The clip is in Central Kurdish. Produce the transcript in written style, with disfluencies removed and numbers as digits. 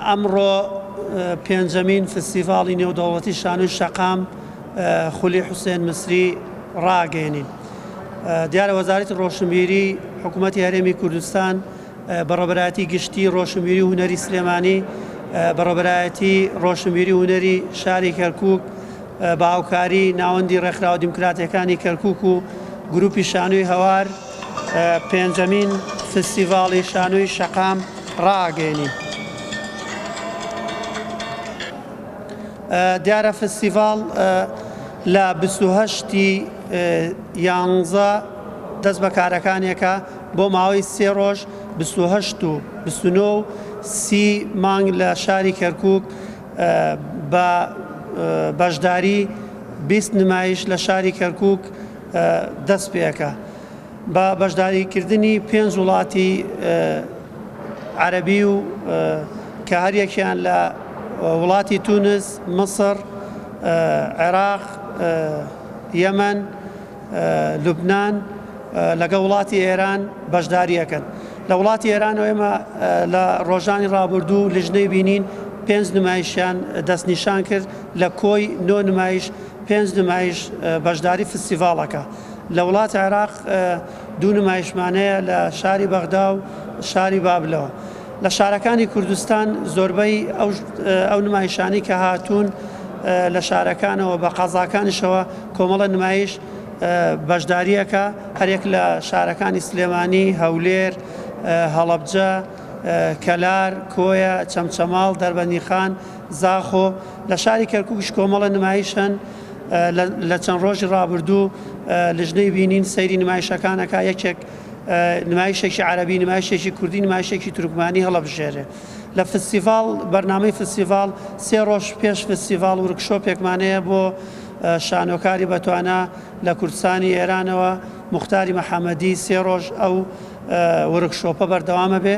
ئەمڕۆ پێنجەمین فستیڤاڵی نێودەوڵەتی شانۆی شەقام خولی حوسێن مسری ڕاگەێنین. دیارە وەزارەتی ڕۆشنبیری حکوومەتی هەرێمی کوردستان بەڕێوەبەرایەتی گشتی ڕۆشنبیری و هونەری سلێمانی، بەڕێوەبەرایەتی ڕۆشنبیری و هونەری شاری کەرکووک، بە هاوکاری ناوەندی ڕێکخراوە دیموکراتیەکانی کەرکووک و گروپی شانۆی هەوار پێنجەمین فستیڤاڵی شانۆی شەقام ڕاگەێنین. دیارە فستیڤاڵ لە 28 یانزە دەست بە کارەکانێکە بۆ ماوەی 3 ڕۆژ 28 و 29 و 30 مانگ لە شاری کەرکووک بە بەشداری 20 نمایش لە شاری کەرکووک دەست پێەکە بە بەشداریکردنی 5 وڵاتی عەرەبی و کە هەریەکیان لە وڵاتی تونس، مەسر، عێراق، یەمەن، لوبنان لەگە وڵاتی ئێران بەشداریەکەن. لە وڵاتی ئێرانەوە ئێمە لە ڕۆژانی ڕابردوو لیژنەی بینین 5 نمایشیان دەستنیشان کرد لە کۆی 9 نمایش 5 نمایش بەشداری فستیڤاڵەکە. لە وڵاتی عێراق 2 نمایشمانەیە لە شاری بەغدا و شاری بابلەوە. لە شارەکانی کوردستان زۆربەی ئەو نمایشانی کە هاتوون لە شارەکانەوە بە قازاکانیشەوە کۆمەڵە نمایش بەشداریەکە، هەرێک لە شارەکانی سلێمانی، هەولێر، هەڵەبجە، کەلار، کۆیە، چەمچەماڵ، دەربەندیخان، زاخۆ. لە شاری کەرکووکیش کۆمەڵە نمایشن. لە چەند ڕۆژی ڕابردوو لیژنەی بینین سەیری نمایشەکانەکە، یەکێک نمایشێکی عەرەبی، نمایشێکی کوردی، نمایشێکی تورکمانی هەڵەبژێرێ. لە فستیڤاڵ بەرنامەی فستیڤاڵ 3 ڕۆژ پێش فستیڤاڵ ورکشۆپێکمانەیە بۆ شانۆکاری بەتوانە لە کوردستانی ئێرانەوە موختاری مەحەمەدی 3 ڕۆژ ئەو ورکشۆپە بەردەوامە بێ.